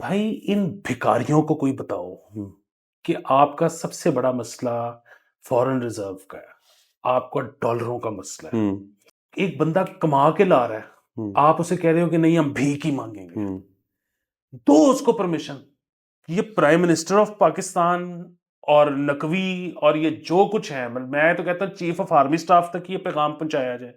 भाई इन भिखारियों को कोई बताओ कि आपका सबसे बड़ा मसला फॉरेन रिजर्व का है, आपका डॉलरों का मसला है। हुँ, एक बंदा कमा के ला रहा है, हुँ, आप उसे कह रहे हो कि नहीं हम भीख ही मांगेंगे। हुँ, दो उसको परमिशन। ये प्राइम मिनिस्टर ऑफ पाकिस्तान और नकवी और ये जो कुछ है, मैं तो कहता हूँ चीफ ऑफ आर्मी स्टाफ तक ये पैगाम पहुंचाया जाए।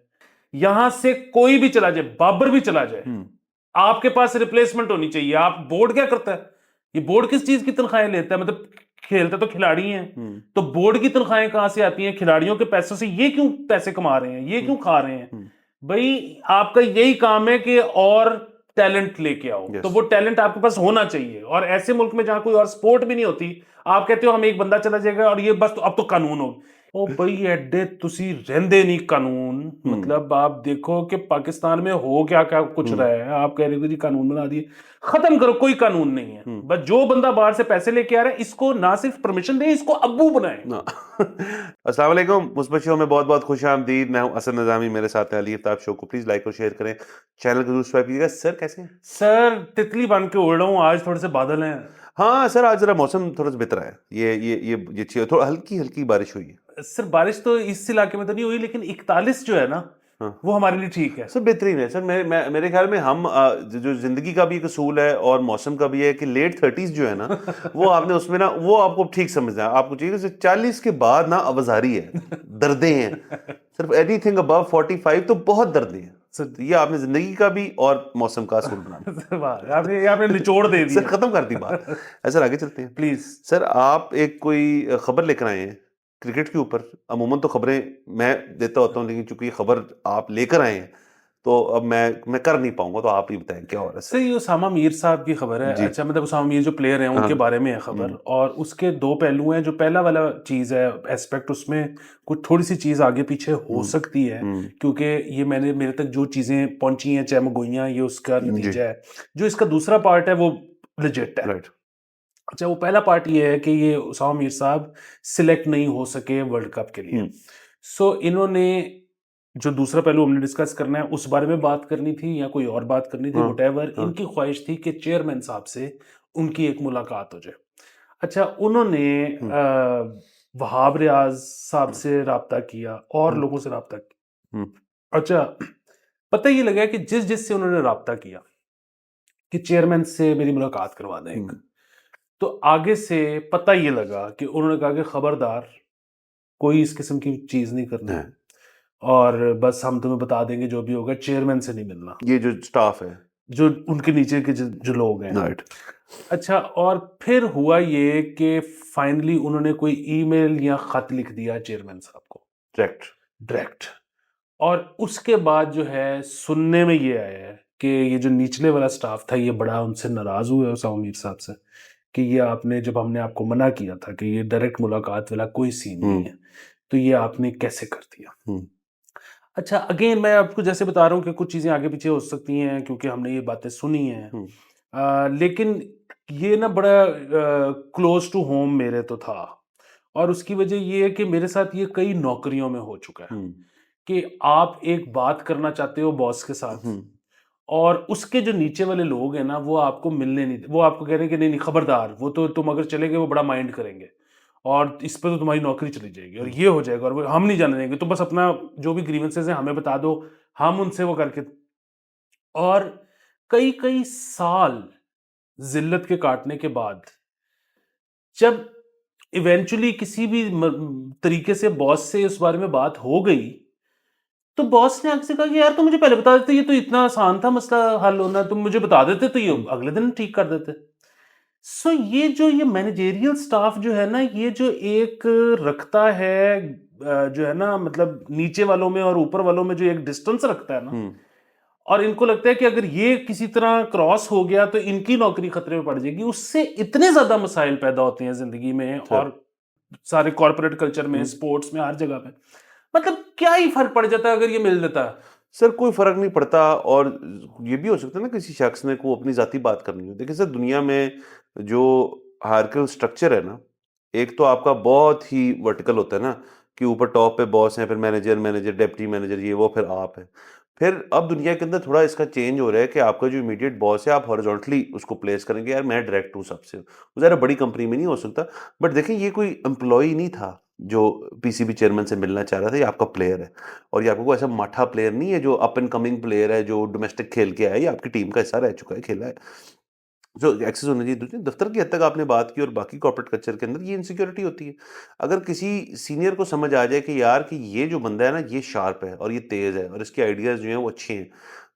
यहां से कोई भी चला जाए, बाबर भी चला जाए, हुँ, आपके पास रिप्लेसमेंट होनी चाहिए। आप बोर्ड क्या करता है? ये बोर्ड किस चीज की तनख्वाहें लेता है? मतलब खेलते तो खिलाड़ी हैं, हुँ, तो बोर्ड की तनख्वाहें कहां से आती हैं? खिलाड़ियों के पैसों से ये क्यों पैसे कमा रहे हैं? ये हुँ, क्यों खा रहे हैं? हुँ, भाई आपका यही काम है कि और टैलेंट लेके आओ, तो यस। वो टैलेंट आपके पास होना चाहिए। और ऐसे मुल्क में जहां कोई और स्पोर्ट भी नहीं होती, आप कहते हो हम एक बंदा चला जाएगा और ये बस तो अब तो कानून हो। ओ भाई एडे तुसी रहंदे नहीं कानून। हुँ, मतलब आप देखो कि पाकिस्तान में हो क्या क्या कुछ हुँ, रहा है, आप कह रहे हो जी कानून बना दिए। खत्म करो, कोई कानून नहीं है। हुँ, बस जो बंदा बाहर से पैसे लेके आ रहा है, इसको ना सिर्फ परमिशन दे, इसको अब्बू बनाए। ना अस्सलाम वालेकुम, मुस्बत शो में बहुत-बहुत खुश-आमदीद। मैं हूँ असद नज़ामी, मेरे साथ हैं अली अफ्ताब। शो को प्लीज़ लाइक और शेयर करें। चैनल को सब्सक्राइब कीजिएगा। सर कैसे हैं? सर तितली बन के उड़ रहा हूँ, आज थोड़े से बादल हैं। हाँ, सर आज ज़रा मौसम थोड़ा-सा बेहतर है। ये ची थोड़ा हल्की-हल्की बारिश हुई है। सर बारिश तो इस इलाके में तो नहीं हुई, लेकिन 41 जो है ना, हाँ। वो हमारे लिए ठीक है। सर बेहतरीन है। सर मेरे ख्याल में हम जो ज़िंदगी का भी एक असूल है और मौसम का भी है कि लेट 30s जो है ना, वो आपने उसमें ना वो आपको ठीक समझना है। आपको चाहिए कि 40 के बाद ना अवज़ारी है, दर्दें हैं। सिर्फ एनीथिंग अबव 45 तो बहुत दर्दें हैं। सर तो ये आपने ज़िंदगी का भी और मौसम का असूल बना लिया। वाह, आपने निचोड़ दे सर दिया। खत्म कर दी बात। सर आगे चलते हैं। प्लीज। सर आप एक कोई खबर लेकर आए हैं क्रिकेट के ऊपर। अमूमन तो खबरें मैं देता होता हूँ, लेकिन चूंकि ये खबर आप लेकर आए हैं तो अब मैं कर नहीं पाऊंगा, तो आप ही बताएं क्या हो रहा है सर सर। ये उसामा मीर साहब की खबर है। जी। अच्छा, मतलब उसामा मीर जो प्लेयर हैं हाँ। उनके बारे में है खबर, हम्म, और उसके दो पहलू हैं। जो पहला वाला चीज है एस्पेक्ट, उसमें कुछ थोड़ी सी चीज आगे पीछे हो हम्म, सकती है, हम्म, क्योंकि ये मैंने मेरे तक जो चीजें पहुंची हैं चमगोइयां, ये उसका जी। नतीजा है। जो इसका दूसरा पार्ट है वो लिजिट है। राइट। अच्छा, वो पहला पार्ट ये है कि ये उसामा मीर साहब सिलेक्ट नहीं हो सके वर्ल्ड कप के लिए। हम्म, सो इन्होंने, जो दूसरा पहलू हमने डिस्कस करना है उस बारे में बात करनी थी या कोई और बात करनी थी, हाँ, वटेवर, हाँ, इनकी ख्वाहिश थी कि चेयरमैन साहब से उनकी एक मुलाकात हो जाए। अच्छा, उन्होंने हम्म, वहाब रियाज साहब से रब्ता किया और हम्म, लोगों से रब्ता हम्म, किया। अच्छा, पता ये लगा कि जिस जिससे उन्होंने रब्ता किया कि चेयरमैन से मेरी मुलाकात करवा दें एक, हम्म, तो आगे से पता ये लगा कि उन्होंने कहा कि खबरदार, कोई इस किस्म की चीज नहीं करनी, हाँ, और बस हम तुम्हें बता देंगे जो भी होगा, चेयरमैन से नहीं मिलना। ये जो स्टाफ है। जो उनके नीचे के जो लोग हैं। राइट। अच्छा, और फिर हुआ ये कि फाइनली उन्होंने कोई ईमेल या खत लिख दिया चेयरमैन साहब को करेक्ट। डायरेक्ट। और उसके बाद जो है सुनने में ये आया है कि ये जो निचले वाला स्टाफ था, ये बड़ा उनसे नाराज हुए उसामा मीर साहब से कि ये आपने, जब हमने आपको मना किया था कि ये डायरेक्ट मुलाकात वाला कोई सीन नहीं हम्म, है, तो ये आपने कैसे कर दिया। हम्म, अच्छा, अगेन मैं आपको जैसे बता रहा हूँ कि कुछ चीज़ें आगे पीछे हो सकती हैं क्योंकि हमने ये बातें सुनी हैं। हम्म, लेकिन ये ना बड़ा क्लोज टू होम मेरे तो था, और उसकी वजह ये है कि मेरे साथ ये कई नौकरियों में हो चुका है हम्म, कि आप एक बात करना चाहते हो बॉस के साथ, हम्म, और उसके जो नीचे वाले लोग हैं ना, वो आपको मिलने नहीं, वो आपको कह रहे हैं कि नहीं नहीं खबरदार, वो तो तुम अगर चले गए वो बड़ा माइंड करेंगे, और इस पे तो तुम्हारी नौकरी चली जाएगी और हम्म, ये हो जाएगा और वो हम नहीं जाने देंगे, तो बस अपना जो भी ग्रीवेंसेस हैं हमें बता दो, हम उनसे वो करके। और कई कई साल जिल्लत के काटने के बाद, जब इवेंचुअली किसी भी तरीके से बॉस से इस बारे में बात हो गई, तो बॉस ने आगे से कहा कि यार तुम मुझे पहले बता देते, ये तो इतना आसान था मसला हल होना, तुम मुझे बता देते तो ये हम्म, अगले दिन ठीक कर देते। सो ये जो ये मैनेजेरियल स्टाफ जो है ना, ये जो एक रखता है जो है ना, मतलब नीचे वालों में और ऊपर वालों में जो एक डिस्टेंस रखता है ना, हम्म, और इनको लगता है कि अगर ये किसी तरह क्रॉस हो गया तो इनकी नौकरी खतरे में पड़ जाएगी, उससे इतने ज्यादा मसाइल पैदा होते हैं जिंदगी में सर। और सारे कॉर्पोरेट कल्चर में, हम्म, स्पोर्ट्स में, हर जगह पे। मतलब क्या ही फर्क पड़ जाता है अगर ये मिल जाता। सर कोई फ़र्क नहीं पड़ता। और ये भी हो सकता है ना, किसी शख्स ने को अपनी ज़ाती बात करनी हो। देखिए सर, दुनिया में जो हायरार्किकल स्ट्रक्चर है ना, एक तो आपका बहुत ही वर्टिकल होता है ना, कि ऊपर टॉप पे बॉस हैं, फिर मैनेजर, मैनेजर, डिप्टी मैनेजर, ये वो, फिर आप हैं। फिर अब दुनिया के अंदर थोड़ा इसका चेंज हो रहा है कि आपका जो इमीडिएट बॉस है आप हॉरिजॉन्टली उसको प्लेस करेंगे, यार मैं डायरेक्ट हूँ सबसे, वो ज़रा बड़ी कंपनी में नहीं हो सकता। बट देखें ये कोई एम्प्लॉय नहीं था जो पीसीबी चेयरमैन से मिलना चाह रहा था, ये आपका प्लेयर है। और ये आपको कोई ऐसा माठा प्लेयर नहीं है जो अप एंड कमिंग प्लेयर है जो डोमेस्टिक खेल के आया है, ये आपकी टीम का हिस्सा रह चुका है, खेला है। जो एक्सेस होना चाहिए दूसरी दफ्तर की हद तक आपने बात की, और बाकी कॉर्पोरेट कल्चर के अंदर ये इनसिक्योरिटी होती है। अगर किसी सीनियर को समझ आ जाए कि यार कि ये जो बंदा है ना ये शार्प है और ये तेज है और इसके आइडियाज जो हैं वो अच्छे हैं,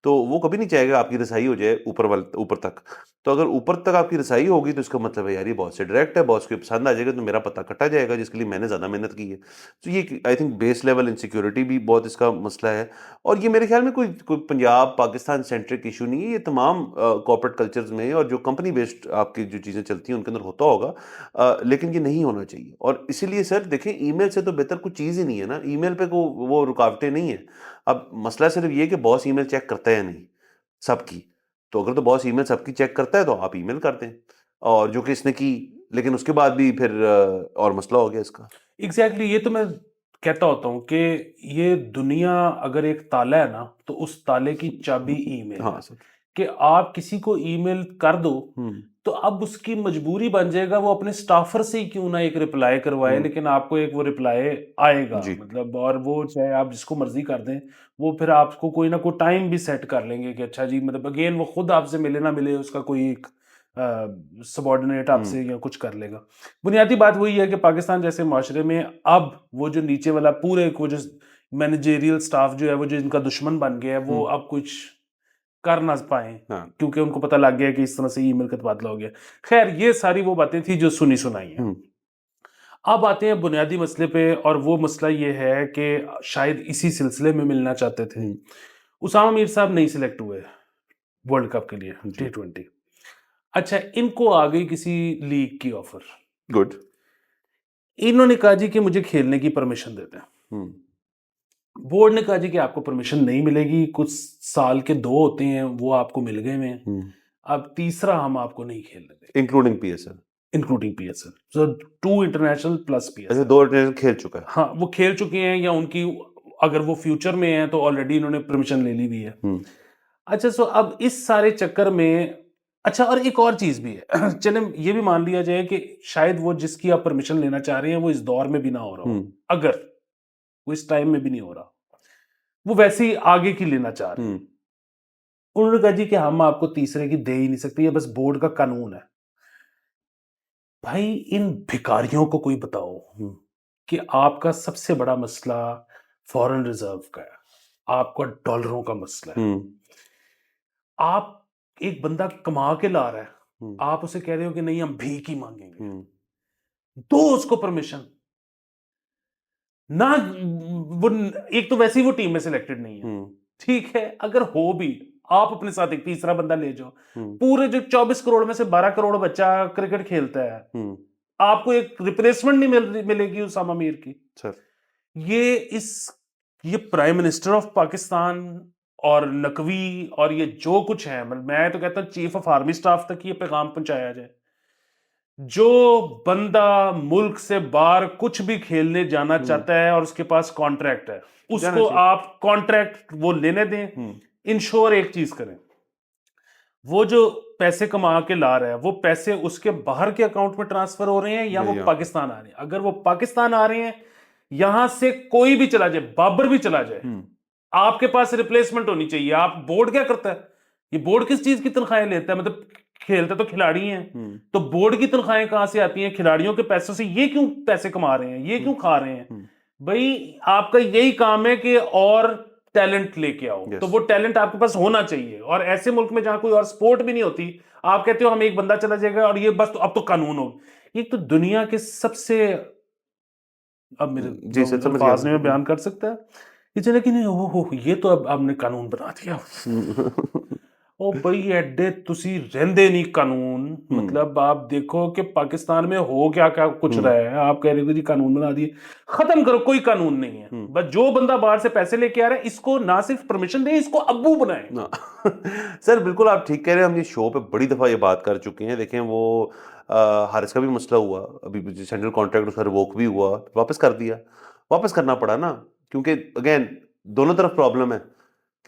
तो वो कभी नहीं चाहेगा आपकी रसाई हो जाए ऊपर तक। तो अगर ऊपर तक आपकी रसाई होगी तो इसका मतलब है यार ये बॉस से डायरेक्ट है, बॉस को पसंद आ जाएगा तो मेरा पता कटा जाएगा जिसके लिए मैंने ज्यादा मेहनत की है। तो ये I think base level insecurity भी बहुत इसका मसला है। और ये मेरे ख्याल में कोई कोई पंजाब पाकिस्तान सेंट्रिक इशू नहीं है, ये तमाम कॉर्पोरेट कल्चर्स में और जो कंपनी बेस्ड आपकी जो चीज़ें चलती हैं उनके अंदर होता होगा। लेकिन ये नहीं होना चाहिए, और इसीलिए सर देखें ईमेल से तो बेहतर कुछ चीज़ ही नहीं है ना, ईमेल पे को वो रुकावटें नहीं है। अब मसला सिर्फ ये है कि बॉस ईमेल चेक करता है या नहीं सबकी। तो अगर तो बॉस ईमेल सबकी चेक करता है तो आप ईमेल कर दें, और जो कि इसने की, लेकिन उसके बाद भी फिर और मसला हो गया इसका। एग्जैक्टली ये तो मैं कहता होता हूँ कि ये दुनिया अगर एक ताला है ना तो उस ताले की चाबी ईमेल हाँ है। सर। कि आप किसी को ईमेल कर दो हम्म तो अब उसकी मजबूरी बन जाएगा वो अपने स्टाफर से ही क्यों ना एक रिप्लाई करवाए, लेकिन आपको एक वो रिप्लाई आएगा, जी। मतलब और वो चाहे आप जिसको मर्जी कर दें, वो फिर आपको कोई ना कोई टाइम भी सेट कर लेंगे कि अच्छा जी, मतलब अगेन वो खुद आपसे मिले ना मिले उसका कोई एक सबॉर्डिनेट आपसे या कुछ कर लेगा। बुनियादी बात वही है कि पाकिस्तान जैसे माशरे में अब वो जो नीचे वाला पूरे वो जो मैनेजेरियल स्टाफ जो है वो जो इनका दुश्मन बन गया है वो अब कुछ कर ना पाए, हाँ। क्योंकि उनको पता लग गया कि इस तरह से ईमेल का तबादला हो गया। खैर ये सारी वो बातें थी जो सुनी सुनाई हैं। अब आते हैं बुनियादी मसले पे, और वो मसला ये है कि शायद इसी सिलसिले में मिलना चाहते थे। उसामा मीर साहब नहीं सिलेक्ट हुए वर्ल्ड कप के लिए जी। T20। अच्छा, इनको आ गई किसी लीग की ऑफर। गुड। इन्होंने कहा जी कि मुझे खेलने की परमिशन दे दें। हम्म बोर्ड ने कहा जी कि आपको परमिशन नहीं मिलेगी, कुछ साल के 2 होते हैं वो आपको मिल गए हैं, अब तीसरा हम आपको नहीं खेलने देंगे, including PSL. Including PSL. So 2 international plus अच्छा, पीएसएल। 2 इंटरनेशनल खेल चुका है। हाँ, वो खेल चुके हैं या उनकी अगर वो फ्यूचर में हैं तो ऑलरेडी इन्होंने परमिशन ले ली हुई है। अच्छा, सो अब इस सारे चक्कर में, अच्छा और एक और चीज भी है चले ये भी मान लिया जाए कि शायद वो जिसकी आप परमिशन लेना चाह रहे हैं वो इस दौर में भी ना हो रहा हो, अगर वो इस टाइम में भी नहीं हो रहा, वो वैसे ही आगे की लेना चाह रहे हैं। उन्होंने कहा जी कि हम आपको तीसरे की दे ही नहीं सकते, ये बस बोर्ड का कानून है। भाई इन भिखारियों को कोई बताओ कि आपका सबसे बड़ा मसला फॉरेन रिजर्व का है, आपका डॉलरों का मसला है, आप एक बंदा कमा के ला रहा है, आप उसे कह रहे हो कि नहीं हम भीख ही मांगेंगे, दो उसको परमिशन ना। वो एक तो वैसे ही वो टीम में सिलेक्टेड नहीं है, ठीक है, अगर हो भी आप अपने साथ एक तीसरा बंदा ले जाओ, पूरे जो 24 करोड़ में से 12 करोड़ बच्चा क्रिकेट खेलता है, आपको एक रिप्लेसमेंट नहीं मिलेगी उसामा मीर की। सर ये इस ये प्राइम मिनिस्टर ऑफ पाकिस्तान और नकवी और ये जो कुछ है, मतलब मैं तो कहता हूं चीफ ऑफ आर्मी स्टाफ तक ये पैगाम पहुंचाया जाए, जो बंदा मुल्क से बाहर कुछ भी खेलने जाना चाहता है और उसके पास कॉन्ट्रैक्ट है, उसको आप कॉन्ट्रैक्ट वो लेने दें। इंश्योर एक चीज करें, वो जो पैसे कमा के ला रहा है वो पैसे उसके बाहर के अकाउंट में ट्रांसफर हो रहे हैं या वो पाकिस्तान आ रहे हैं। अगर वो पाकिस्तान आ रहे हैं, यहां से कोई भी चला जाए, बाबर भी चला जाए, आपके पास रिप्लेसमेंट होनी चाहिए। आप बोर्ड क्या करता है, ये बोर्ड किस चीज की तनख्वाहें लेता है, मतलब खेलते तो खिलाड़ी हैं, तो बोर्ड की तनख्वाहें कहां से आती हैं, खिलाड़ियों के पैसों से। ये क्यों पैसे कमा रहे हैं, ये क्यों खा रहे हैं? भाई आपका यही काम है कि और टैलेंट लेके आओ, तो वो टैलेंट आपके पास होना चाहिए। और ऐसे मुल्क में जहां कोई और स्पोर्ट भी नहीं होती, आप कहते हो हम एक बंदा चला जाएगा और ये बस तो अब तो कानून हो। ये तो दुनिया के सबसे, अब मेरे जी सर समझ गया अल्फाज में बयान कर सकता है, ये चले कि नहीं, ओहो ये तो अब आपने कानून बना दिया। ओ भाई एडे तुसी रहंदे नहीं कानून, मतलब आप देखो कि पाकिस्तान में हो क्या क्या कुछ रहा है, आप कह रहे हो जी कानून बना दिए, खत्म करो, कोई कानून नहीं है। बस जो बंदा बाहर से पैसे लेके आ रहा है इसको ना सिर्फ परमिशन दे, इसको अब्बू बनाए। सर बिल्कुल आप ठीक कह रहे हैं, हम ये शो पे बड़ी दफा ये बात कर चुके हैं। देखें वो हारिस का भी मसला हुआ, अभी सेंट्रल कॉन्ट्रैक्ट उसका रिवोक भी हुआ, वापस कर दिया, वापस करना पड़ा ना, क्योंकि अगेन दोनों तरफ प्रॉब्लम है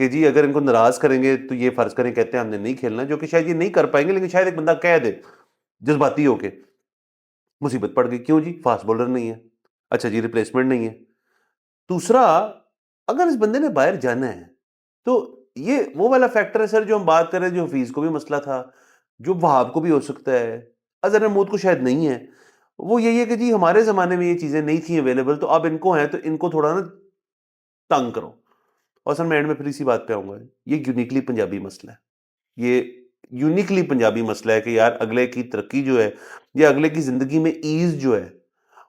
कि जी अगर इनको नाराज करेंगे तो ये फर्ज करें कहते हैं हमने नहीं खेलना, जो कि शायद ये नहीं कर पाएंगे, लेकिन शायद एक बंदा कह दे जज्बाती होके, मुसीबत पड़ गई। क्यों जी? फास्ट बॉलर नहीं है। अच्छा जी, रिप्लेसमेंट नहीं है। दूसरा, अगर इस बंदे ने बाहर जाना है तो ये वो वाला फैक्टर है सर जो हम बात कर रहे हैं, जो हफीज को भी मसला था, जो वहाब को भी हो सकता है, अजहर महमूद को शायद नहीं है। वो यही है कि जी हमारे जमाने में ये चीजें नहीं थी अवेलेबल, तो अब इनको है तो इनको थोड़ा ना तंग करो। और सर मैं एंड में फिर इसी बात पे आऊंगा, ये यूनिकली पंजाबी मसला है। ये यूनिकली पंजाबी मसला है कि यार अगले की तरक्की जो है या अगले की जिंदगी में ईज जो है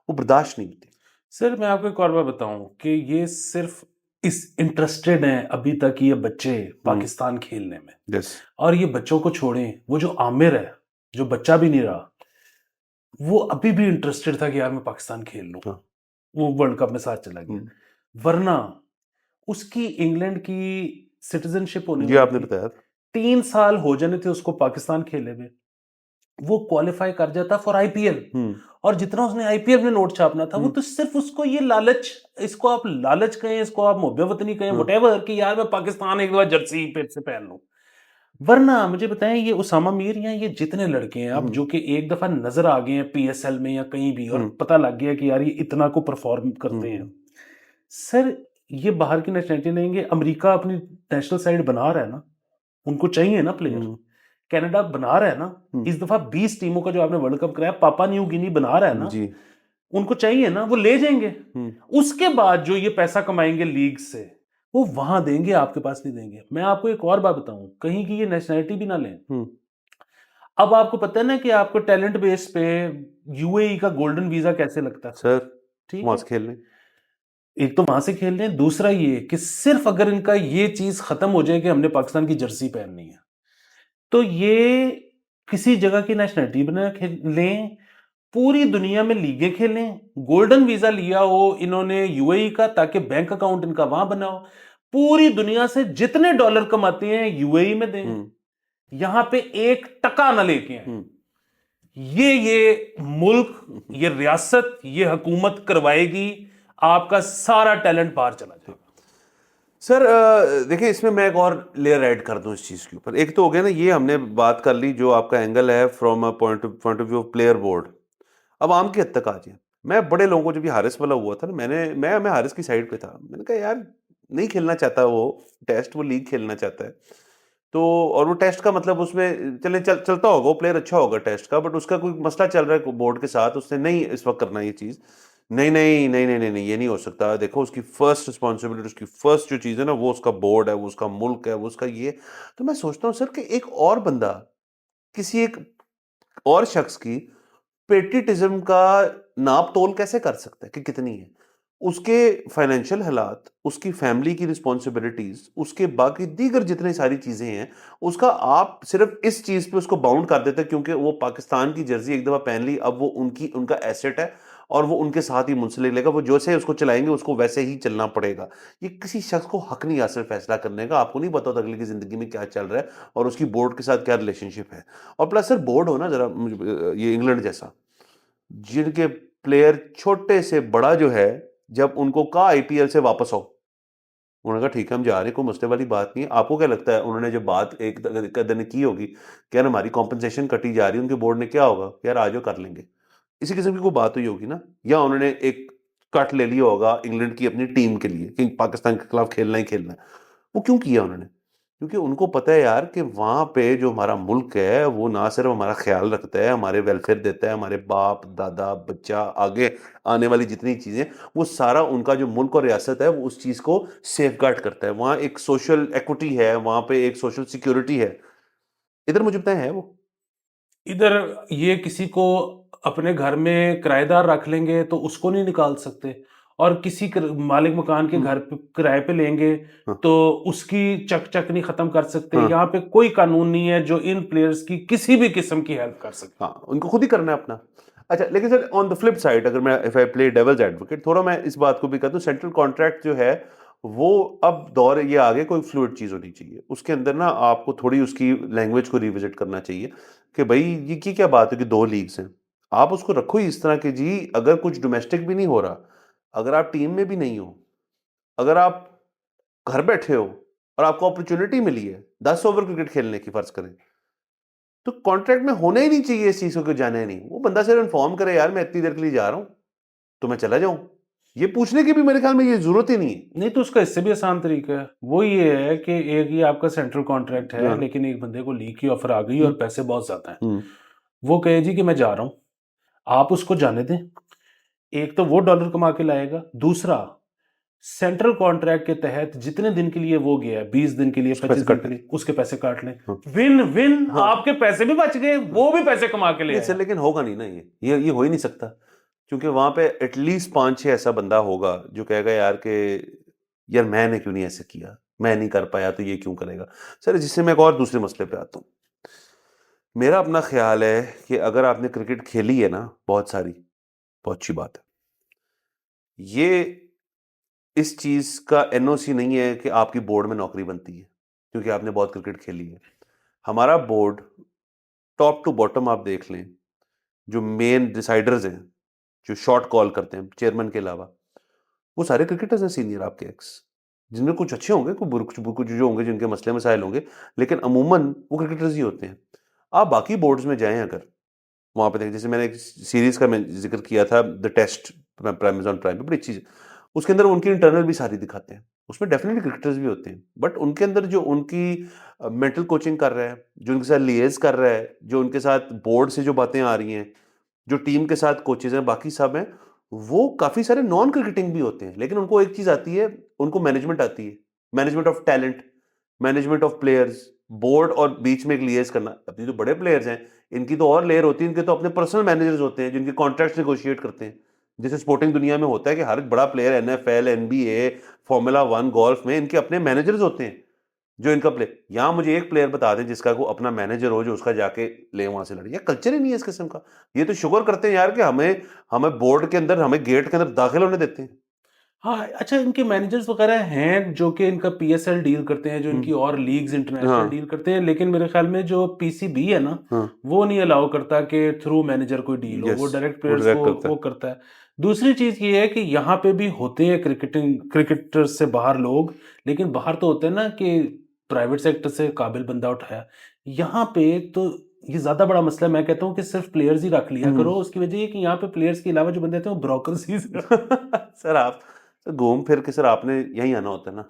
वो बर्दाश्त नहीं होती। सर मैं आपको एक और बात बताऊं कि ये सिर्फ इस इंटरेस्टेड हैं अभी तक ये बच्चे पाकिस्तान खेलने में, यस। और ये बच्चों को छोड़ें, वो जो आमिर है, जो बच्चा भी नहीं रहा, वो अभी भी इंटरेस्टेड था कि यार मैं पाकिस्तान खेल लूं, हाँ। वो वर्ल्ड कप में साथ चला गया। वरना उसकी इंग्लैंड की सिटीजनशिप होने ये वाली आपने थी, बताया था। 3 साल हो जाने थे उसको पाकिस्तान खेले हुए, वो क्वालिफाई कर जाता फॉर आईपीएल। और जितना उसने आईपीएल में नोट छापना था, वो तो सिर्फ उसको ये लालच, इसको आप लालच कहें, इसको आप मोहब्बत वतनी कहें, वटेवर, कि यार मैं पाकिस्तान एक बार जर्सी फिर से पहन लूं। वरना मुझे बताएं, ये उसामा मीर या ये जितने लड़के हैं अब जो कि एक दफा नजर आ गए हैं पीएसएल में या कहीं भी, और पता लग गया कि यार ये इतना को परफॉर्म करते हैं, सर ये बाहर की नेशनलिटी लेंगे। अमेरिका अपनी नेशनल साइड बना रहा है ना, उनको चाहिए ना प्लेयर। कनाडा बना रहा है ना, इस दफा 20 टीमों का जो आपने वर्ल्ड कप कराया, पापा न्यू गिनी बना रहा है ना, जी। उनको चाहिए ना, वो ले जाएंगे। उसके बाद जो ये पैसा कमाएंगे लीग से, वो वहां देंगे, आपके पास नहीं देंगे। मैं आपको एक और बात बताऊं, कहीं की ये नेशनलिटी भी ना लें। अब आपको पता है ना कि आपको टैलेंट बेस पे यूएई का गोल्डन वीजा कैसे लगता है। सर ठीक वहां है, से खेल लें। एक तो वहां से खेल रहे हैं, दूसरा ये कि सिर्फ अगर इनका ये चीज खत्म हो जाए कि हमने पाकिस्तान की जर्सी पहननी है, तो ये किसी जगह की नेशनलिटी बना लें, पूरी दुनिया में लीगें खेलें, गोल्डन वीजा लिया हो इन्होंने यूएई का, ताकि बैंक अकाउंट इनका वहां बना हो, पूरी दुनिया से जितने डॉलर कमाते हैं यूएई में दें, यहां पे 1 टका ना लेके आए। ये मुल्क, ये रियासत, ये हुकूमत करवाएगी, आपका सारा टैलेंट बाहर चला जाएगा। सर देखिए इसमें मैं एक और लेयर ऐड कर दूं इस चीज़ के ऊपर। एक तो हो गया ना, ये हमने बात कर ली जो आपका एंगल है from a point of view of player board. अब आम की हद तक आ जाए, मैं बड़े लोगों को, जब ये हारिस वाला हुआ था ना, मैं हारिस की साइड पे था। मैंने कहा यार नहीं खेलना चाहता वो टेस्ट, वो लीग खेलना चाहता है। तो और वो टेस्ट का मतलब उसमें चलता होगा, वो प्लेयर अच्छा होगा टेस्ट का, बट उसका कोई मसला चल रहा है बोर्ड के साथ, उसने नहीं इस वक्त करना ये चीज़। नहीं नहीं नहीं नहीं नहीं नहीं, ये नहीं हो सकता। देखो उसकी फर्स्ट रिस्पॉन्सिबिलिटी, उसकी फर्स्ट जो चीज़ है ना, वो उसका बोर्ड है, वो उसका मुल्क है, वो उसका ये। तो मैं सोचता हूँ सर कि एक और बंदा किसी एक और शख्स की पेट्रियटिज्म का नाप तोल कैसे कर सकता है कि कितनी है उसके फाइनेंशियल हालात, उसकी फैमिली की रिस्पॉन्सिबिलिटीज, उसके बाकी दीगर जितनी सारी चीजें हैं, उसका आप सिर्फ इस चीज पे उसको बाउंड कर देते हैं क्योंकि वो पाकिस्तान की जर्सी एक दफा पहन ली, अब वो उनका एसेट है और वो उनके साथ ही मुंसलिक लेगा, वो जैसे उसको चलाएंगे उसको वैसे ही चलना पड़ेगा। ये किसी शख्स को हक नहीं हासिल फैसला करने का। आपको नहीं पता होता अगले की जिंदगी में क्या चल रहा है और उसकी बोर्ड के साथ क्या रिलेशनशिप है। और प्लस सर बोर्ड हो ना जरा, ये इंग्लैंड जैसा, जिनके प्लेयर छोटे से बड़ा जो है, जब उनको कहा आईपीएल से वापस आओ, उन्होंने कहा ठीक है हम जा रहे हैं, कोई मसले वाली बात नहीं है। आपको क्या लगता है उन्होंने जब बात एक दिन की होगी कि यार हमारी कॉम्पनसेशन कटी जा रही है, उनके बोर्ड ने क्या होगा यार आज कर लेंगे, इसी किस्म की कोई बात हुई होगी ना। या उन्होंने एक कट ले लिया होगा इंग्लैंड की अपनी टीम के लिए कि पाकिस्तान के खिलाफ खेलना ही खेलना है। वो क्यों किया उन्होंने? क्योंकि उनको पता है यार कि वहां पे जो हमारा मुल्क है वो ना सिर्फ हमारा ख्याल रखता है, हमारे वेलफेयर देता है, हमारे बाप दादा बच्चा आगे आने वाली जितनी चीजें, वो सारा उनका जो मुल्क और रियासत है वो उस चीज को सेफ गार्ड करता है। वहां एक सोशल इक्विटी है, वहां पे एक सोशल सिक्योरिटी है। इधर मुझे पता है वो इधर ये किसी को अपने घर में किराएदार रख लेंगे तो उसको नहीं निकाल सकते, और किसी मालिक मकान के घर पे किराए पे लेंगे हाँ तो उसकी चक चक नहीं खत्म कर सकते। हाँ यहाँ पे कोई कानून नहीं है जो इन प्लेयर्स की किसी भी किस्म की हेल्प कर सके। हाँ, उनको खुद ही करना है अपना। अच्छा लेकिन sir on the flip side, अगर मैं if I play devil's advocate, थोड़ा मैं इस बात को भी कहता हूँ, सेंट्रल कॉन्ट्रैक्ट जो है वो अब दौर ये आगे कोई फ्लूइड चीज़ होनी चाहिए। उसके अंदर ना आपको थोड़ी उसकी लैंग्वेज को रिविजिट करना चाहिए कि भाई ये की क्या बात है कि 2 लीग्स हैं। आप उसको रखो ही इस तरह कि जी अगर कुछ डोमेस्टिक भी नहीं हो रहा, अगर आप टीम में भी नहीं हो, अगर आप घर बैठे हो, और आपको अपॉर्चुनिटी मिली है 10 ओवर क्रिकेट खेलने की, फर्ज करें, तो कॉन्ट्रैक्ट में होना ही नहीं चाहिए इस चीज को जाना ही नहीं। वो बंदा सिर्फ इन्फॉर्म करे यार मैं इतनी देर के लिए जा रहा हूं तो मैं चला जाऊं, ये पूछने की भी मेरे ख्याल में ये जरूरत ही नहीं है। नहीं तो उसका इससे भी आसान तरीका है, वो ये है कि एक ये आपका सेंट्रल कॉन्ट्रैक्ट है, हाँ। लेकिन एक बंदे को लीग की ऑफर आ गई और पैसे बहुत ज्यादा हैं, हम्म। वो कहे जी कि मैं जा रहा हूं, आप उसको जाने दें। एक तो वो डॉलर कमा के लाएगा, दूसरा सेंट्रल कॉन्ट्रैक्ट के तहत जितने दिन के लिए वो गया है, 20 दिन के लिए, उसके 25 पैसे दिन कट के लिए, उसके पैसे काट लें। हाँ। विन विन, हाँ। आपके पैसे भी बच गए, वो भी पैसे कमा के ले नहीं सर, आया। लेकिन होगा नहीं ना, ये हो ही नहीं सकता, क्योंकि वहां पे एटलीस्ट 5-6 ऐसा बंदा होगा जो कहेगा यार कि यार मैंने क्यों नहीं ऐसे किया, मैं नहीं कर पाया तो ये क्यों करेगा। सर जिससे मैं एक और दूसरे मसले पे आता हूँ, मेरा अपना ख्याल है कि अगर आपने क्रिकेट खेली है ना बहुत सारी, बहुत अच्छी बात है, ये इस चीज का एनओसी नहीं है कि आपकी बोर्ड में नौकरी बनती है क्योंकि आपने बहुत क्रिकेट खेली है। हमारा बोर्ड टॉप टू बॉटम आप देख लें, जो मेन डिसाइडर्स हैं, जो शॉट कॉल करते हैं चेयरमैन के अलावा, वो सारे क्रिकेटर्स हैं सीनियर आपके एक्स, जिनमें कुछ अच्छे होंगे, कुछ जो होंगे जिनके मसले मसाइल होंगे, लेकिन अमूमन वो क्रिकेटर्स ही होते हैं। आप बाकी बोर्ड्स में जाएं अगर, वहां पे देखें, जैसे मैंने एक सीरीज का मैं जिक्र किया था, द टेस्ट, अमेज़न प्राइम पे, बड़ी अच्छी चीज, उसके अंदर उनकी इंटरनल भी सारी दिखाते हैं, उसमें डेफिनेटली क्रिकेटर्स भी होते हैं, बट उनके अंदर जो उनकी मेंटल कोचिंग कर रहा है, जो उनके साथ लिएज कर रहा है, जो उनके साथ बोर्ड से जो बातें आ रही हैं, जो टीम के साथ कोचेज हैं, बाकी सब हैं, वो काफी सारे नॉन क्रिकेटिंग भी होते हैं, लेकिन उनको एक चीज आती है, उनको मैनेजमेंट आती है, management of talent, management of players, board और बीच में एक लिएज करना। अपनी जो बड़े प्लेयर्स हैं, इनकी तो और लेयर होती है, इनके तो अपने पर्सनल मैनेजर्स होते हैं जिनके कॉन्ट्रैक्ट नेगोशिएट करते हैं, जैसे स्पोर्टिंग दुनिया में होता है कि हर एक बड़ा player NFL, NBA, formula 1, golf में इनके अपने मैनेजर्स होते हैं जो इनका प्ले। यहां मुझे एक प्लेयर बता दें जिसका को अपना मैनेजर हो जो उसका जाके ले वहां से लड़े, ये कल्चर ही नहीं है इस किस्म का। ये तो शुक्र करते हैं यार कि हमें हमें बोर्ड के अंदर, हमें गेट के अंदर दाखिल होने देते हैं। हाँ, अच्छा, इनके मैनेजर्स वगैरह हैं जो कि इनका पीएसएल डील करते हैं, जो इनकी और लीग्स इंटरनेशनल डील हाँ। करते हैं, लेकिन मेरे ख्याल में जो पीसीबी है ना, हाँ। वो नहीं अलाउ करता कि थ्रू मैनेजर कोई डील हो, वो यस, डायरेक्ट वो प्लेयर्स डायरेक्ट को करता वो है। करता है। दूसरी चीज ये है कि यहाँ पे भी होते हैं क्रिकेटर्स से बाहर लोग, लेकिन बाहर तो होते हैं ना कि प्राइवेट सेक्टर से काबिल बंदा उठाया। यहाँ पे तो ये ज्यादा बड़ा मसला है। मैं कहता हूँ कि सिर्फ प्लेयर्स ही रख लिया करो, उसकी वजह ये कि यहाँ पे प्लेयर्स के अलावा जो बंदे थे वो ब्रोकर्स ही सर आप, सर घूम फिर के सर आपने यही आना होता है ना।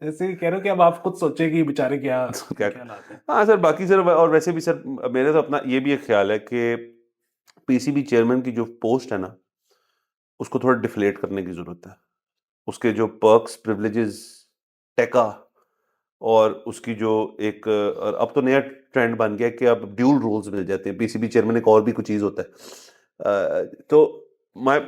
ऐसे ही कह रहे हो कि अब आप खुद सोचे कि बेचारे क्या क्या, क्या लाते हैं। हाँ सर, बाकी सर और वैसे भी सर मेरे तो अपना ये भी एक ख्याल है कि पीसीबी चेयरमैन की जो पोस्ट है ना, उसको थोड़ा डिफ्लेट करने की जरूरत है। उसके जो पर्क्स, प्रिविलेजेस, टेका, और उसकी जो एक, और अब तो नया ट्रेंड बन गया कि अब ड्यूल रोल्स मिल जाते हैं पीसीबी चेयरमैन, एक और भी कुछ चीज होता है। तो माय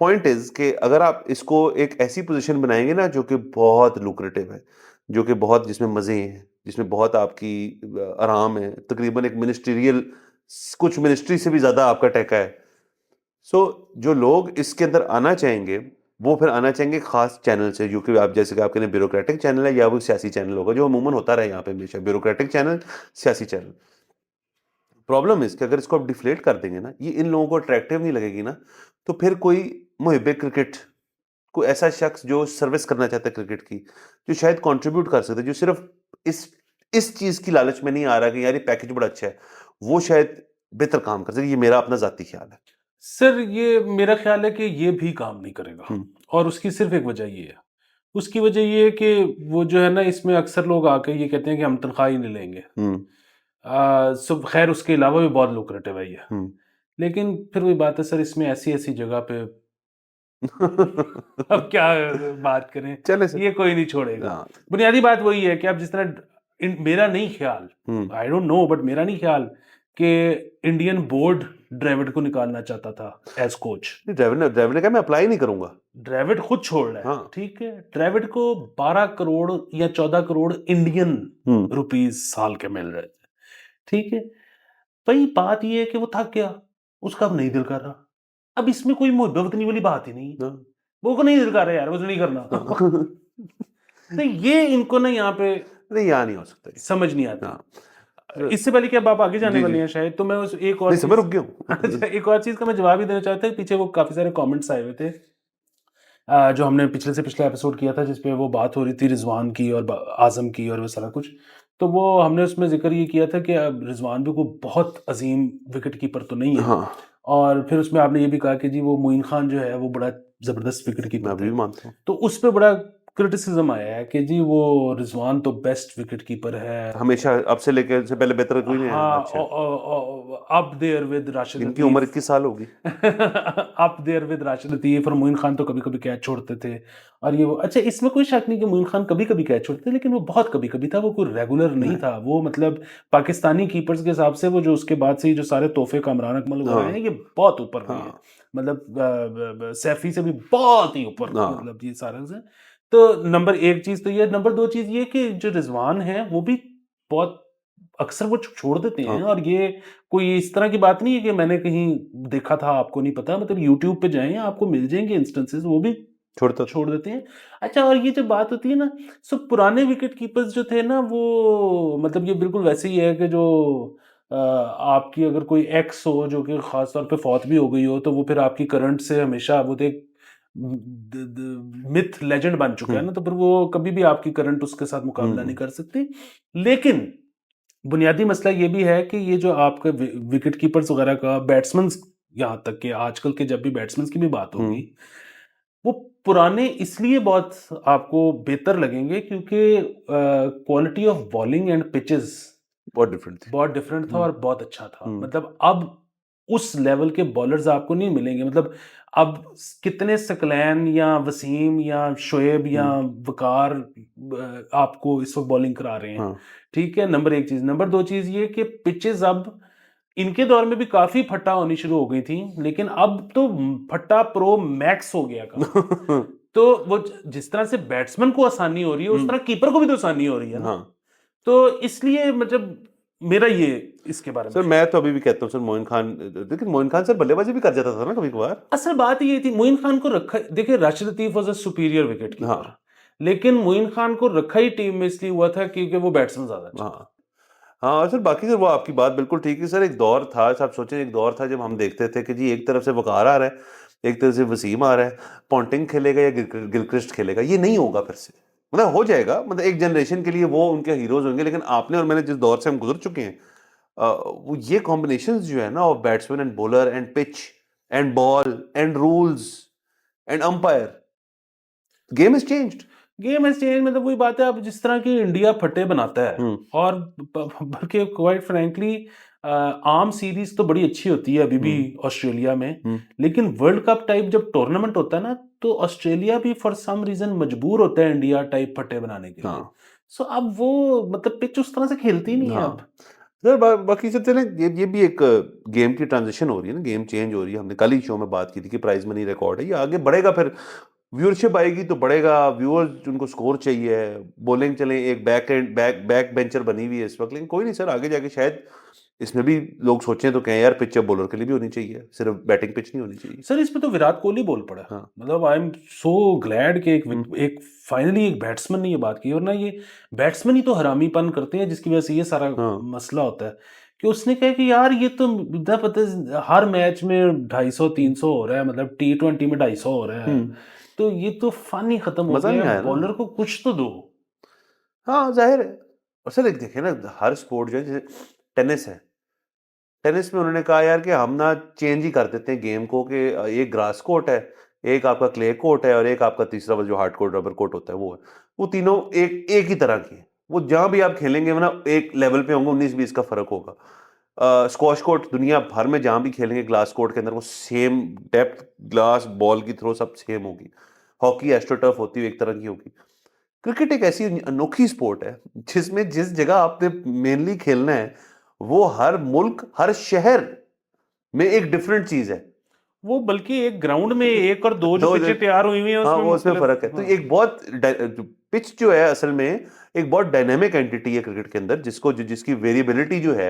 पॉइंट इज कि अगर आप इसको एक ऐसी पोजीशन बनाएंगे ना जो कि बहुत लुक्रेटिव है, जो कि बहुत, जिसमें मजे हैं, जिसमें बहुत आपकी आराम है, तकरीबन एक मिनिस्ट्रियल, कुछ मिनिस्ट्री से भी ज्यादा आपका टेका है, सो जो लोग इसके अंदर आना चाहेंगे वो फिर आना चाहेंगे खास चैनल से, जो कि आप जैसे कि आपके ब्यूरोक्रेटिक चैनल है या वो सियासी चैनल होगा, जो अमूमन होता रहा यहाँ पे हमेशा, ब्यूरोक्रेटिक चैनल, सियासी चैनल। प्रॉब्लम इस कि अगर इसको आप डिफ्लेट कर देंगे ना, ये इन लोगों को अट्रैक्टिव नहीं लगेगी ना, तो फिर कोई मुहिब्बे क्रिकेट, कोई ऐसा शख्स जो सर्विस करना चाहता है क्रिकेट की, जो शायद कंट्रीब्यूट कर सकता है, जो सिर्फ इस चीज की लालच में नहीं आ रहा कि यार ये पैकेज बड़ा अच्छा है, वो शायद बेहतर काम कर सके। ये मेरा अपना जाती ख्याल है। सर ये मेरा ख्याल है कि ये भी काम नहीं करेगा, हम्म। और उसकी सिर्फ एक वजह ये है। उसकी वजह ये है कि वो जो है ना, इसमें अक्सर लोग आके ये कहते हैं कि हम तनख्वाह ही नहीं लेंगे। हम्म। सब खैर, उसके अलावा भी बहुत लुक्रेटिव है ये, हम्म। लेकिन फिर वही बात है सर, इसमें ऐसी ऐसी जगह पे अब क्या बात करें, चले सर। ये कोई नहीं छोड़ेगा। हाँ। बुनियादी बात वही है कि अब जिस तरह मेरा नहीं ख्याल, हम्म। आई डोंट नो, बट मेरा नहीं ख्याल कि इंडियन बोर्ड ड्रेविड को निकालना चाहता था एज कोच। ड्राइवर ने कहा मैं अप्लाई नहीं करूंगा। ड्रेविड खुद छोड़ रहा है, हाँ। ठीक है, ड्रेविड को 12 करोड़ या 14 करोड़ इंडियन रुपीस साल के मिल रहे थे, ठीक है। भाई बात ये है कि वो थक गया, उसका अब नहीं दिल कर रहा। अब इसमें कोई मोहब्बत वाली बात ही नहीं, हाँ। वो को नहीं दिल कर रहा यार, वो नहीं करना। तो ये इनको ना यहाँ पे नहीं, यहाँ नहीं हो सकता ये। समझ नहीं आता। हाँ। इससे पहले कि अब आप आगे जाने जी वाले जी, हैं शायद, तो मैं उस एक और नहीं समय रुक गया हूँ। अच्छा, एक और चीज का मैं जवाब ही देना चाहता हूँ। पीछे वो काफी सारे कमेंट्स आए हुए थे जो हमने पिछले से पिछला एपिसोड किया था जिसपे वो बात हो रही थी रिजवान की और आजम की और वो सारा कुछ, तो वो हमने उसमें जिक्र ये किया था कि रिजवान भी कोई बहुत अजीम विकेट कीपर तो नहीं है, हाँ, और फिर उसमें आपने ये भी कहा कि जी वो मोइन खान जो है वो बड़ा जबरदस्त विकेट मैं कीपर अभी भी था। मानता हूँ। तो उस पे बड़ा क्रिटिसिज्म आया है कि जी वो रिजवान तो बेस्ट विकेट कीपर है, हमेशा अब से लेके उससे पहले बेहतर कोई नहीं आया। हाँ, अच्छा, अप देयर विद राशिद इनकी उम्र लतीफ 21 साल होगी। Up there with Rashid Latif, और मोइन खान तो कभी कभी कैच छोड़ते थे, और ये वो अच्छा इसमें कोई शक नहीं कि मोइन खान कभी कभी कैच छोड़ते थे, लेकिन वो बहुत कभी कभी था, वो कोई रेगुलर नहीं नहीं, था वो, मतलब पाकिस्तानी कीपर्स के हिसाब से वो जो उसके बाद से ही जो सारे तोहफे कामरान अकमल वगैरह हैं हाँ, ये बहुत ऊपर रहे हैं, हाँ, मतलब सैफी से भी बहुत ही ऊपर, हाँ, मतलब ये सारे से। तो नंबर एक चीज तो ये, नंबर दो चीज ये कि जो रिजवान है वो भी बहुत अक्सर वो छोड़ देते हैं, हाँ, और ये कोई इस तरह की बात नहीं है कि मैंने कहीं देखा था आपको नहीं पता, मतलब यूट्यूब पे जाएं आपको मिल जाएंगे इंस्टेंसेस, वो भी छोड़ता था। छोड़ देते हैं। अच्छा, और ये जब बात होती है ना, सो पुराने विकेट कीपर्स जो थे ना वो, मतलब ये बिल्कुल वैसे ही है कि जो आपकी अगर कोई एक्स हो जो कि खास तौर पे फौत भी हो गई हो, तो वो फिर आपकी करंट से हमेशा वो तो एक मिथ लेजेंड बन चुका है हम्म, ना, तो फिर वो कभी भी आपकी करंट उसके साथ मुकाबला नहीं हम्म, कर सकती। लेकिन बुनियादी मसला ये भी है कि ये जो आपके विकेट कीपर्स वगैरह का बैट्समैन, यहाँ तक कि आजकल के जब भी बैट्समैन की भी बात हम्म, होगी, वो पुराने इसलिए बहुत आपको बेहतर लगेंगे क्योंकि quality of bowling and pitches बहुत डिफरेंट थी। बहुत डिफरेंट था हम्म, और बहुत अच्छा था, हम्म, मतलब अब उस लेवल के बॉलर्स आपको नहीं मिलेंगे, मतलब अब कितने सकलैन या वसीम या शोएब या हम्म, वकार आपको इस वक्त बॉलिंग करा रहे हैं। हाँ, ठीक है, नंबर एक चीज, नंबर दो चीज ये कि पिचेस अब इनके दौर में भी काफी फट्टा होनी शुरू हो गई थी, लेकिन अब तो फट्टा प्रो मैक्स हो गया काम। तो वो जिस तरह से बैट्समैन को आसानी हो रही है उस हम्म, तरह कीपर को भी तो आसानी हो रही है ना, हाँ। तो इसलिए मतलब मेरा ये इसके बारे में सर ख्याल मैं है। तो अभी भी कहता हूँ सर, मोइन खान, लेकिन मोइन खान सर बल्लेबाजी भी कर जाता था ना कभी कभार। असल बात ये थी, मोइन खान को रखा, देखिए Rashid Latif was a superior wicket keeper, हाँ, लेकिन मोइन खान को रखा ही टीम में इसलिए हुआ था क्योंकि वो बैट्समैन ज्यादा अच्छा था। हाँ, हाँ। और सर बाकी सर वो आपकी बात बिल्कुल ठीक है सर। एक दौर था, आप सोचें, एक दौर था जब हम देखते थे कि जी एक तरफ से वकार आ रहा है, एक तरफ से वसीम आ रहा है, पॉन्टिंग खेलेगा या गिलक्रिस्ट खेलेगा, ये नहीं होगा फिर से। मतलब हो जाएगा, मतलब एक जनरेशन के लिए वो उनके हीरोज होंगे, लेकिन आपने और मैंने जिस दौर से हम गुजर चुके हैं, वो ये कॉम्बिनेशन जो है ना of batsman and bowler and pitch and ball and rules and umpire, game is changed. Game has change, मतलब वही बात है, अब जिस तरह की इंडिया फटे बनाता है, हम्म, और बल्कि क्वाइट फ्रैंकली आर्म सीरीज तो बड़ी अच्छी होती है अभी भी हम्म, ऑस्ट्रेलिया में, हम्म, लेकिन वर्ल्ड कप टाइप जब टूर्नामेंट होता है ना, तो ऑस्ट्रेलिया भी फॉर सम रीजन मजबूर होता है इंडिया टाइप फटे बनाने के लिए। हाँ, सो अब वो मतलब पिच उस तरह से खेलती नहीं है अब। हाँ। सर बाकी सर चलें, ये भी एक गेम की ट्रांजिशन हो रही है ना, गेम चेंज हो रही है। हमने कल ही शो में बात की थी कि प्राइज मनी रिकॉर्ड है, ये आगे बढ़ेगा, फिर व्यूअरशिप आएगी तो बढ़ेगा, व्यूअर्स उनको स्कोर चाहिए। बॉलिंग चलें, एक बैक एंड बैक बेंचर बनी हुई है इस वक्त, लेकिन कोई नहीं सर, आगे जाके शायद इसमें भी लोग सोचें तो कहें यार पिच अब बॉलर के लिए भी होनी चाहिए, सिर्फ बैटिंग पिच नहीं होनी चाहिए। सर इसमें तो विराट कोहली बोल पड़ा, हाँ, मतलब आई एम सो ग्लैड कि हम्म, एक फाइनली एक बैट्समैन ने ये बात की, वरना ये बैट्समैन ही तो हरामीपन करते हैं जिसकी वजह से ये सारा हाँ, मसला होता है, कि उसने कहा कि यार ये तो इतना पता है, हर मैच में 250-300 हो रहा है, मतलब T20 में 250 हो रहा है, हम्म, तो ये तो फन ही खत्म हो मजा गया नहीं है, आया ना। बॉलर को कुछ तो दो। हाँ, जाहिर है। और सर एक देखिए ना, हर स्पोर्ट जो है, जैसे टेनिस है, टेनिस में उन्होंने कहा यार कि हम ना चेंज ही कर देते हैं गेम को, कि एक ग्रास कोर्ट है, एक आपका क्ले कोर्ट है, और एक आपका तीसरा वो जो हार्ड कोर्ट रबर कोर्ट होता है वो है। वो तीनों एक एक ही तरह की हैं। वो जहां भी आप खेलेंगे वो ना एक लेवल पे होंगे, 19-20 का फर्क होगा। स्क्वॉश कोर्ट दुनिया भर में जहां भी खेलेंगे ग्लास कोर्ट के अंदर, वो सेम डेप्थ, ग्लास बॉल की थ्रो सब सेम होगी। हॉकी एस्ट्रोटर्फ होती है एक तरह की होगी। क्रिकेट एक ऐसी अनोखी स्पोर्ट है जिसमें जिस जगह आपने मेनली खेलना है, वो हर मुल्क, हर शहर में एक डिफरेंट चीज है। वो बल्कि एक ग्राउंड में एक और दो जो दो पिचें तैयार हुई हुई हैं हाँ, उसमें वो उसमें मुख्तलिफ, फर्क है। तो हाँ। एक बहुत पिच जो है असल में एक बहुत डायनेमिक एंटिटी है क्रिकेट के अंदर, जिसको जिसकी वेरिएबिलिटी जो है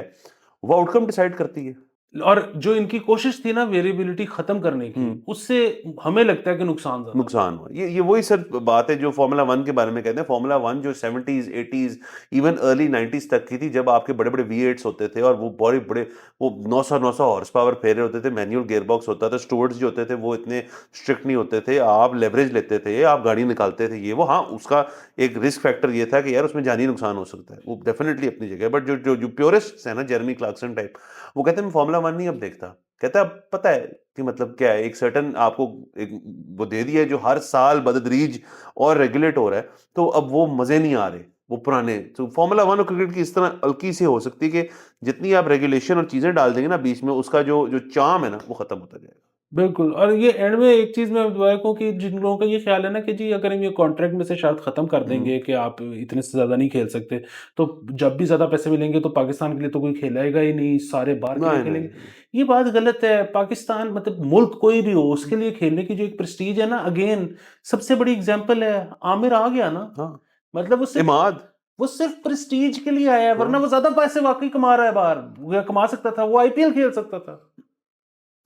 वो आउटकम डिसाइड करती है। और जो इनकी कोशिश थी ना वेरिएबिलिटी खत्म करने की, उससे हमें लगता है कि नुकसान ज्यादा नुकसान हुआ। ये वही सर बात है जो फॉर्मूला वन के बारे में कहते हैं। फॉर्मूला वन जो 70s 80s even early 90s तक की थी, जब आपके बड़े बड़े V8s होते थे और वो बड़े बड़े वो 900 हॉर्स पावर फेरे होते थे, मैनुअल गियरबॉक्स होता था, स्टुअर्ड्स जो होते थे वो इतने स्ट्रिक्ट नहीं होते थे, आप लेवरेज लेते थे, आप गाड़ी निकालते थे, ये वो। हाँ, उसका एक रिस्क फैक्टर ये था कि यार उसमें जानी नुकसान हो सकता है, वो डेफिनेटली अपनी जगह है। बट जो जो जो प्योरेस्ट है ना, जेरेमी क्लार्कसन टाइप, वो कहते हैं मैं फॉर्मूला वन नहीं अब देखता। कहता है अब पता है कि मतलब क्या है, एक सर्टन आपको एक वो दे दिया है जो हर साल बदतदरीज और रेगुलेट हो रहा है, तो अब वो मजे नहीं आ रहे वो पुराने। तो फॉर्मूला वन और क्रिकेट की इस तरह हल्की सी हो सकती है कि जितनी आप रेगुलेशन और चीजें डाल देंगे ना बीच में, उसका जो जो चार्म है ना वो खत्म होता जाएगा। बिल्कुल। और ये एंड में एक चीज़ मैं दुआ कहूँ कि जिन लोगों का ये ख्याल है ना कि जी अगर हम ये कॉन्ट्रैक्ट में से शर्त ख़त्म कर देंगे कि आप इतने से ज़्यादा नहीं खेल सकते, तो जब भी ज़्यादा पैसे मिलेंगे तो पाकिस्तान के लिए तो कोई खेलेगा ही नहीं, सारे बाहर के लिए नहीं खेलेंगे। नहीं ये बात गलत है। पाकिस्तान मतलब मुल्क कोई भी हो, उसके लिए खेलने की जो एक प्रेस्टीज है ना, अगेन सबसे बड़ी एग्जांपल है, आमिर आ गया ना, हाँ, मतलब इमाद। वो सिर्फ प्रेस्टीज के लिए आया है, वरना हाँ वो ज़्यादा पैसे वाक़ई कमा रहा है बाहर, वो कमा सकता था, वो आईपीएल खेल सकता था।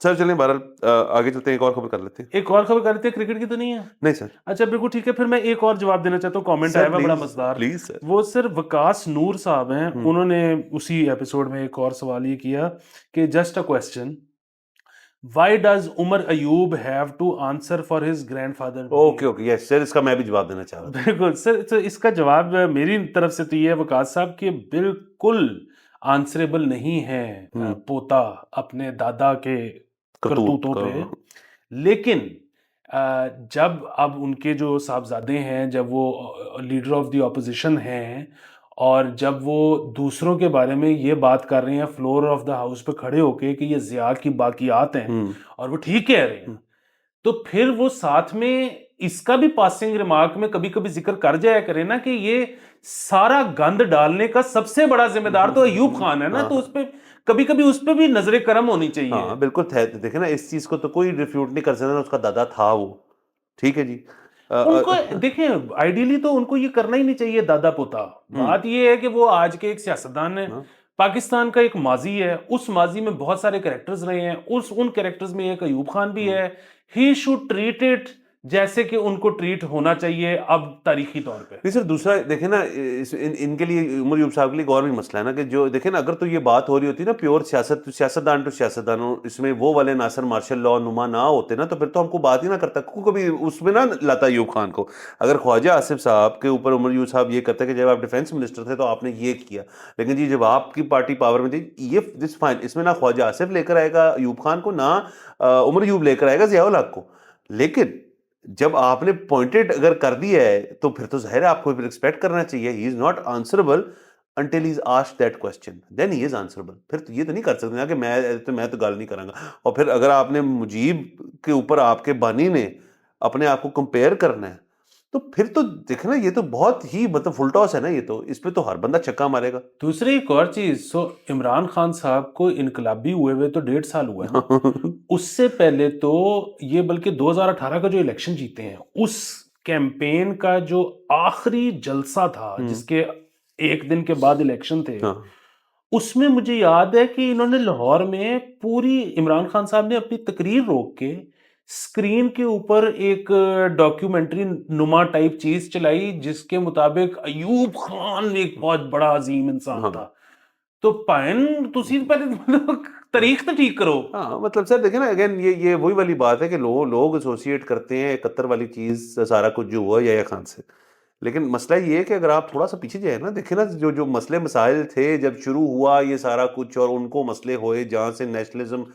सर, चलें बहरहाल आगे चलते हैं, एक और खबर कर लेते हैं। एक और खबर कर रहे थे, क्रिकेट की तो नहीं है? नहीं सर। अच्छा बिल्कुल ठीक है, फिर मैं एक और जवाब देना चाहता हूँ। कमेंट सर आया हुआ बड़ा प्लीज मजेदार। Please sir. वो सिर्फ वकास नूर साहब हैं, उन्होंने उसी एपिसोड में एक और सवाल ये किया कि just a question, why does Umar Ayub have to answer for his grandfather? Okay okay, yes sir, इसका मैं भी जवाब देना चाह रहा था। बिल्कुल सर, तो इसका जवाब मेरी तरफ से तो ये है वकास साहब कि बिल्कुल आंसरेबल नहीं है पोता अपने दादा के करतूत करतूतों का। पे। लेकिन जब अब उनके जो साहबजादे हैं, जब वो लीडर ऑफ द ऑपोजिशन हैं और जब वो दूसरों के बारे में ये बात कर रहे हैं फ्लोर ऑफ द हाउस पे खड़े होके कि ये ज़िया की बाकियात हैं और वो ठीक कह रहे हैं, तो फिर वो साथ में इसका भी पासिंग रिमार्क में कभी कभी जिक्र कर जाया करे ना कि ये सारा गंद डालने का सबसे बड़ा जिम्मेदार तो अयूब खान है ना, तो उस पे कभी कभी उस पे भी नजरे करम होनी चाहिए। हाँ बिल्कुल देखे ना, इस चीज को तो कोई रिफ्यूट नहीं कर सकता ना, उसका दादा था वो। ठीक है जी। उनको देखें, आइडियली तो उनको ये करना ही नहीं चाहिए दादा पोता। बात ये है कि वो आज के एक सियासतदान है, हाँ। पाकिस्तान का एक माजी है, उस माजी में बहुत सारे कैरेक्टर्स रहे हैं, उन कैरेक्टर्स में एक अयूब खान भी है। ही शुड ट्रीट इट जैसे कि उनको ट्रीट होना चाहिए अब तारीखी तौर पे। नहीं सर, दूसरा देखे ना, इनके लिए, उमर यूब साहब के लिए एक और भी मसला है ना कि जो देखे ना, अगर तो ये बात हो रही होती ना प्योर सियासतदान टू सियासतदान, इसमें वो वाले नासर मार्शल लॉ नुमा ना होते ना, तो फिर तो हमको बात ही ना करता, कभी उसमें ना लाता अयूब खान को। अगर ख्वाजा आसिफ साहब के ऊपर उमर यूब साहब ये करते कि जब आप डिफेंस मिनिस्टर थे तो आपने ये किया, लेकिन जी जब आपकी पार्टी पावर में थी, ये दिस फाइन, इसमें ना ख्वाजा आसिफ लेकर आएगा अयूब खान को, ना उमर यूब लेकर आएगा जियाउल हक को। लेकिन जब आपने पॉइंटेड अगर कर दिया है तो फिर तो जाहिर है आपको रिस्पेक्ट करना चाहिए। He is not answerable until he is asked that question, then he is answerable। फिर तो ये तो नहीं कर सकते ना कि मैं तो गाल नहीं करांगा। और फिर अगर आपने मुजीब के ऊपर आपके बानी ने अपने आप को कंपेयर करना है, तो फिर तो देखना ये तो बहुत ही मतलब फुल टॉस है ना, ये तो इस पे तो हर बंदा छक्का मारेगा। दूसरी एक और चीज, सो इमरान खान साहब को इनकलाबी हुए हुए तो 1.5 साल हुआ है ना। उससे पहले तो ये बल्कि 2018 का जो इलेक्शन जीते हैं, उस कैंपेन का जो आखिरी जलसा था जिसके एक दिन के बाद इलेक्शन थे, हाँ। उसमें मुझे याद है कि इन्होंने लाहौर में पूरी इमरान खान साहब ने अपनी तकरीर रोक के स्क्रीन के ऊपर एक डॉक्यूमेंट्री नुमा टाइप चीज चलाई जिसके मुताबिक अयूब खान एक बहुत बड़ा अजीम इंसान हाँ। था। तो पायन तुसी पहले मतलब तारीख तो ठीक करो। हाँ मतलब सर देखे ना, अगेन ये वही वाली बात है कि लोग एसोसिएट करते हैं 71 वाली चीज सारा कुछ जो हुआ या खान से। लेकिन मसला ये है कि अगर आप थोड़ा सा पीछे जाए ना, देखे ना जो जो मसले मसाइल थे जब शुरू हुआ ये सारा कुछ, और उनको मसले हुए जहाँ से नेशनलिज्म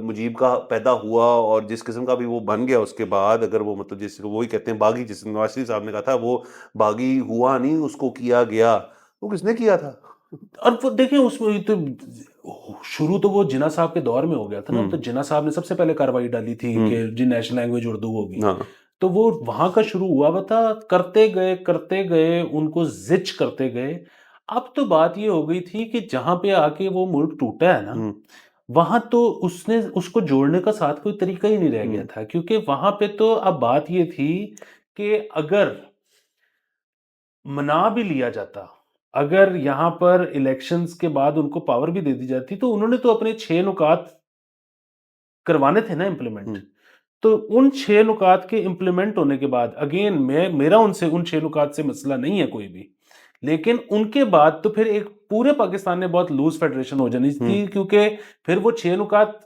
मुजीब का पैदा हुआ और जिस किस्म का भी वो बन गया उसके बाद, अगर वो मतलब जिस वही कहते हैं बागी, जिस नवाज शरीफ साहब ने कहा था वो बागी हुआ नहीं, उसको किया गया। वो किसने किया था? और वो देखें उसमें तो शुरू तो वो जिन्ना साहब के दौर में हो गया था ना, तो जिन्ना साहब ने सबसे पहले कार्रवाई डाली थी कि जी नेशनल लैंग्वेज उर्दू होगी। हाँ। तो वो वहां का शुरू हुआ हुआ था, करते गए उनको जिच करते गए। अब तो बात ये हो गई थी कि जहां पे आके वो मुल्क टूटा है ना, वहां तो उसने उसको जोड़ने का साथ कोई तरीका ही नहीं रह गया था, क्योंकि वहां पे तो अब बात ये थी कि अगर मना भी लिया जाता, अगर यहाँ पर इलेक्शंस के बाद उनको पावर भी दे दी जाती तो उन्होंने तो अपने 6 नुकात करवाने थे ना इम्प्लीमेंट। हम्म, तो उन 6 नुकात के इम्प्लीमेंट होने के बाद अगेन मेरा उनसे उन 6 नुकात से मसला नहीं है कोई भी। लेकिन उनके बाद तो फिर एक पूरे पाकिस्तान में बहुत लूज़ फेडरेशन हो जानी थी, क्योंकि फिर वो 6 नुकात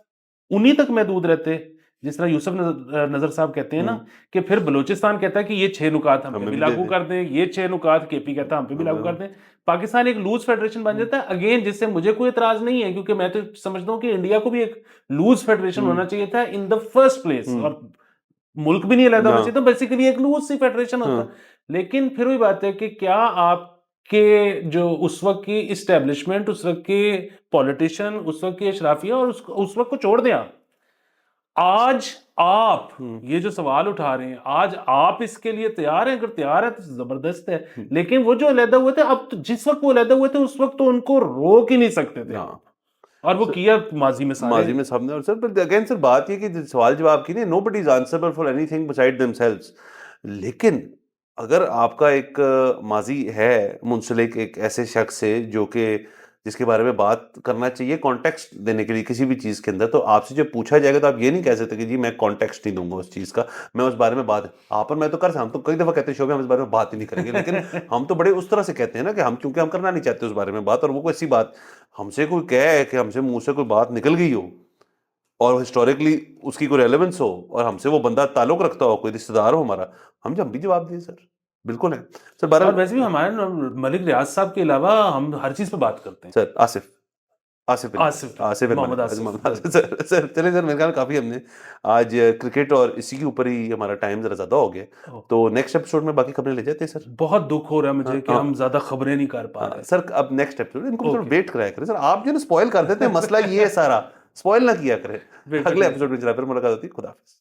उन्हीं तक महदूद रहते। जिस तरह यूसुफ नज़र साहब कहते हैं ना हम्म, कि फिर बलूचिस्तान कहता है कि ये 6 नुकात हम पे हमें भी भी दे लागू दे। कर दें, ये 6 नुकात केपी कहता है हम पे भी लागू कर दें। पाकिस्तान एक लूज़ फेडरेशन बन जाता है अगेन, जिससे मुझे कोई एतराज़ नहीं है, क्योंकि मैं तो समझता हूँ कि इंडिया को भी एक लूज़ फेडरेशन होना चाहिए था इन द फर्स्ट प्लेस, हम्म, और मुल्क भी नहीं अलग होना चाहिए, हाँ, तो बेसिकली एक लूज सी फेडरेशन होता। हाँ, लेकिन फिर वही बात है कि क्या आपके जो उस वक्त की इस्टेब्लिशमेंट, उस वक्त के पॉलिटिशियन, उस वक्त की अशराफिया, और उस वक्त को छोड़ दें आज आप हम्म, ये जो सवाल उठा रहे हैं, आज आप इसके लिए तैयार हैं? अगर तैयार है तो जबरदस्त है। हम्म, लेकिन वो जो अलहदा हुए थे, अब तो जिस वक्त वो अलहदा हुए थे उस वक्त तो उनको रोक ही नहीं सकते थे हाँ। आप, और वो सर, किया माजी में सारे। माजी में सबने। और सर पर अगेन सर बात ये कि सवाल जवाब की नहीं, nobody is answerable for anything beside themselves. लेकिन अगर आपका एक माजी है मुंसलिक एक ऐसे शख्स से जो कि जिसके बारे में बात करना चाहिए कॉन्टेक्स्ट देने के लिए किसी भी चीज़ के अंदर, तो आपसे जब पूछा जाएगा तो आप ये नहीं कह सकते कि जी मैं कॉन्टेक्स्ट नहीं दूंगा उस चीज़ का, मैं उस बारे में बात आप और मैं तो कर सकते, हम तो कई दफ़ा कहते हैं शो में हम इस बारे में बात ही नहीं करेंगे, लेकिन हम तो बड़े उस तरह से कहते हैं ना कि हम क्योंकि हम करना नहीं चाहते उस बारे में बात, और वो कोई ऐसी बात हमसे कोई कहे कि हमसे मुंह से कोई बात निकल गई हो और हिस्टोरिकली उसकी कोई रेलेवेंस हो और हमसे वो बंदा ताल्लुक रखता हो, कोई रिश्तेदार हो हमारा, हम जब भी जवाब दें सर, बिल्कुल है सर। और बहरहाल वैसे भी हमारे मलिक रियाज साहब के अलावा हम हर चीज पे बात करते हैं। सर आसिफ आसिफ बिन आसिफ भी, आसिफ बिन मोहम्मद मलिक आसिफ। आसिफ, सर चलिए सर, मेरे ख्याल काफ़ी हमने आज क्रिकेट और इसी के ऊपर ही हमारा टाइम ज़रा ज़्यादा हो गया, ओह, तो नेक्स्ट एपिसोड में बाकी खबरें ले जाते हैं सर। बहुत दुख हो रहा है हाँ मुझे कि हाँ हम ज्यादा खबरें नहीं कर पा हाँ रहे। सर, अब नेक्स्ट एपिसोड इनको भी थोड़ा ओके, वेट कराया करें सर, आप जो ना स्पॉइल कर देते हैं, मसला ये है सारा, स्पॉइल ना किया करें। बिल्कुल अगले ठीक है। एपिसोड में जरा फिर मुलाकात होती है, खुदा हाफिज़।